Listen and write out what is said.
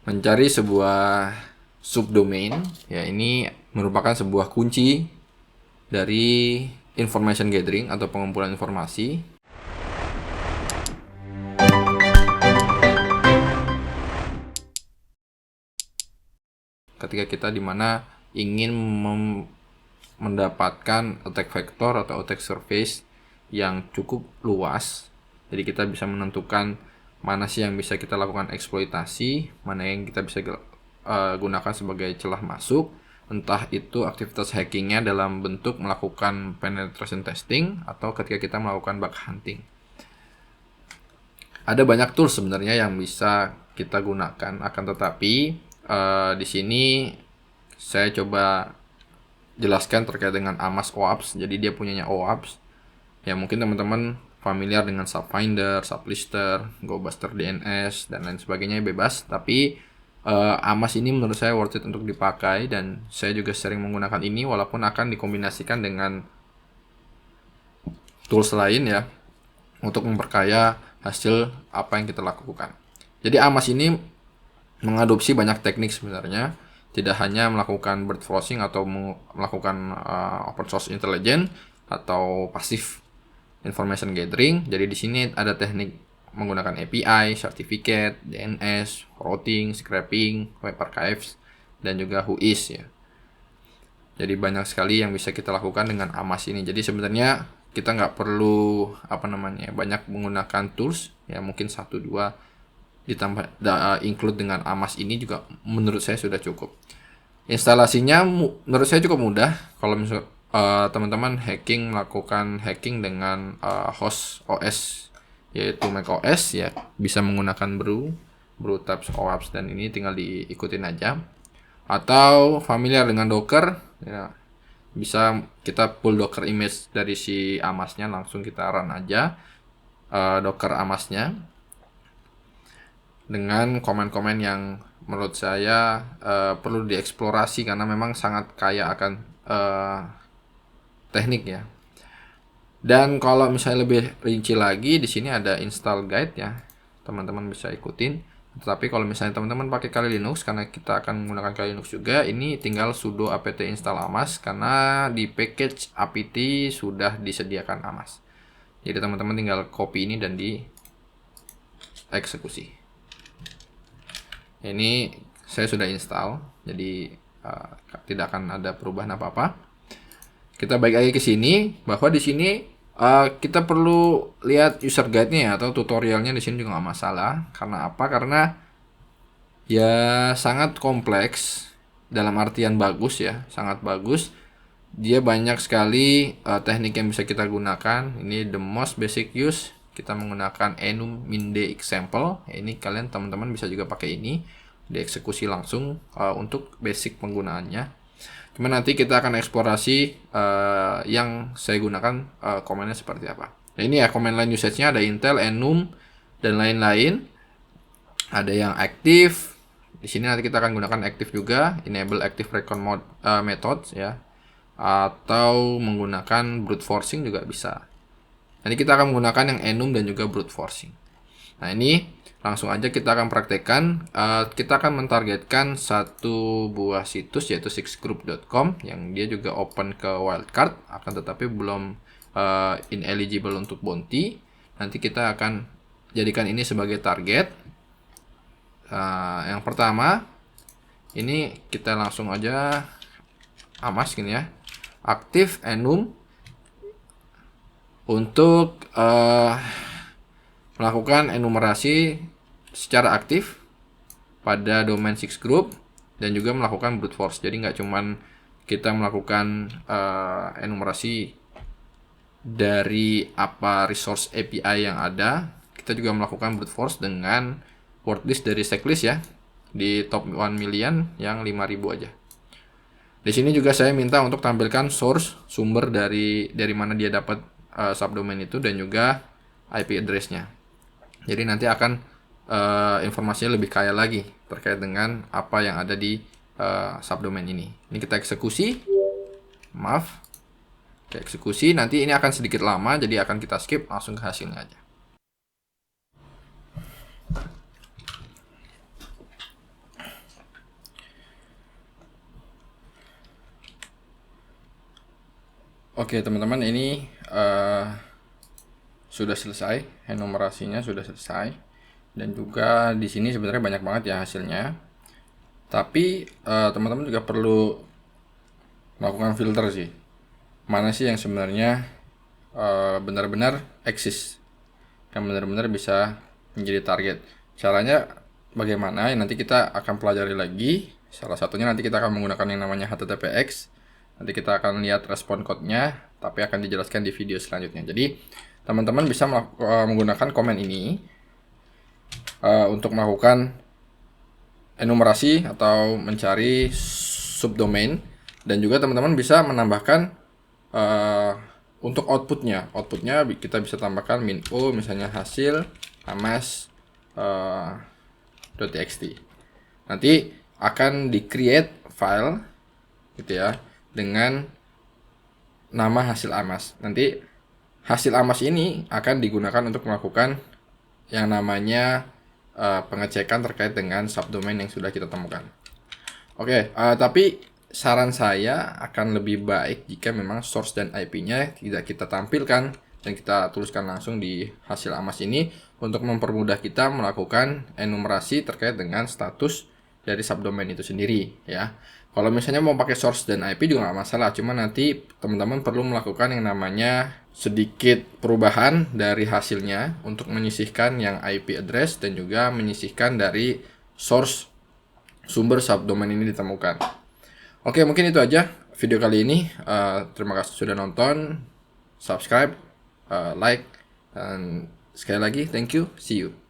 Mencari sebuah subdomain, ya ini merupakan sebuah kunci dari information gathering atau pengumpulan informasi. Ketika kita dimana ingin mendapatkan attack vector atau attack surface yang cukup luas, jadi kita bisa menentukan mana sih yang bisa kita lakukan eksploitasi, mana yang kita bisa gunakan sebagai celah masuk, entah itu aktivitas hackingnya dalam bentuk melakukan penetration testing atau ketika kita melakukan bug hunting. Ada banyak tools sebenarnya yang bisa kita gunakan, akan tetapi di sini saya coba jelaskan terkait dengan AMAS OAuth. Jadi dia punyanya OAuth. Ya mungkin teman-teman familiar dengan Subfinder, Sublister, GoBuster DNS dan lain sebagainya, bebas. Tapi AMAS ini menurut saya worth it untuk dipakai dan saya juga sering menggunakan ini walaupun akan dikombinasikan dengan tools lain ya untuk memperkaya hasil apa yang kita lakukan. Jadi AMAS ini mengadopsi banyak teknik sebenarnya, tidak hanya melakukan bird forcing atau melakukan open source intelligence atau passive information gathering. Jadi di sini ada teknik menggunakan API, certificate, DNS, routing, scraping, web archives, dan juga Whois ya. Jadi banyak sekali yang bisa kita lakukan dengan AMAS ini. Jadi sebenarnya kita nggak perlu banyak menggunakan tools ya, mungkin 1-2 ditambah include dengan AMAS ini juga menurut saya sudah cukup. Instalasinya menurut saya cukup mudah. Kalau misalnya teman-teman melakukan hacking dengan host OS yaitu macOS ya, bisa menggunakan brew tabs OAuth dan ini tinggal diikutin aja. Atau familiar dengan Docker ya, bisa kita pull Docker image dari si AMAS-nya, langsung kita run aja Docker AMAS-nya dengan komen-komen yang menurut saya perlu dieksplorasi karena memang sangat kaya akan teknik ya. Dan kalau misalnya lebih rinci lagi, di sini ada install guide ya, teman-teman bisa ikutin. Tetapi kalau misalnya teman-teman pakai Kali Linux, karena kita akan menggunakan Kali Linux juga, ini tinggal sudo apt install AMAS karena di package apt sudah disediakan AMAS. Jadi teman-teman tinggal copy ini dan di eksekusi. Ini saya sudah install, jadi tidak akan ada perubahan apa-apa. Kita balik lagi ke sini, bahwa di sini kita perlu lihat user guide-nya ya, atau tutorialnya di sini juga nggak masalah. Karena apa? Karena ya sangat kompleks dalam artian bagus ya, sangat bagus. Dia banyak sekali teknik yang bisa kita gunakan. Ini the most basic use. Kita menggunakan enum minde example. Ini kalian teman-teman bisa juga pakai ini, dieksekusi langsung untuk basic penggunaannya. Cuma nanti kita akan eksplorasi yang saya gunakan komennya seperti apa. Nah, ini ya command line usage-nya, ada Intel, enum, dan lain-lain. Ada yang aktif. Di sini nanti kita akan gunakan aktif juga, enable active record methods ya. Atau menggunakan brute forcing juga bisa. Nanti kita akan menggunakan yang enum dan juga brute forcing. Nah, ini langsung aja kita akan praktekkan. Kita akan mentargetkan satu buah situs yaitu sixgroup.com yang dia juga open ke wildcard, akan tetapi belum ineligible untuk bounty. Nanti kita akan jadikan ini sebagai target. Yang pertama ini kita langsung aja AMAS gini ya, aktif enum untuk melakukan enumerasi secara aktif pada domain six group dan juga melakukan brute force. Jadi nggak cuman kita melakukan enumerasi dari apa resource API yang ada, kita juga melakukan brute force dengan word list dari checklist ya, di top 1 million yang 5000 aja. Di sini juga saya minta untuk tampilkan source, sumber dari mana dia dapat subdomain itu, dan juga IP address-nya. Jadi nanti akan informasinya lebih kaya lagi terkait dengan apa yang ada di subdomain ini. Ini kita eksekusi. Maaf. Kita eksekusi. Nanti ini akan sedikit lama, jadi akan kita skip, langsung ke hasilnya aja. Oke teman-teman, ini sudah selesai, enumerasinya sudah selesai, dan juga di sini sebenarnya banyak banget ya hasilnya. Tapi teman-teman juga perlu melakukan filter sih, mana sih yang sebenarnya benar-benar eksis, yang benar-benar bisa menjadi target. Caranya bagaimana? Nanti kita akan pelajari lagi. Salah satunya nanti kita akan menggunakan yang namanya HTTPX. Nanti kita akan lihat respon code-nya, tapi akan dijelaskan di video selanjutnya. Jadi teman-teman bisa menggunakan komen ini untuk melakukan enumerasi atau mencari subdomain, dan juga teman-teman bisa menambahkan untuk outputnya kita bisa tambahkan minfo, misalnya hasil amas .txt. Nanti akan di create file gitu ya dengan nama hasil amas. Nanti hasil amas ini akan digunakan untuk melakukan yang namanya pengecekan terkait dengan subdomain yang sudah kita temukan. Oke, tapi saran saya akan lebih baik jika memang source dan IP-nya tidak kita tampilkan dan kita tuliskan langsung di hasil amas ini untuk mempermudah kita melakukan enumerasi terkait dengan status dari subdomain itu sendiri ya. Kalau misalnya mau pakai source dan IP juga nggak masalah, cuma nanti teman-teman perlu melakukan yang namanya sedikit perubahan dari hasilnya untuk menyisihkan yang IP address dan juga menyisihkan dari source sumber subdomain ini ditemukan. Oke, mungkin itu aja video kali ini. Terima kasih sudah nonton, subscribe, like, dan sekali lagi thank you, see you.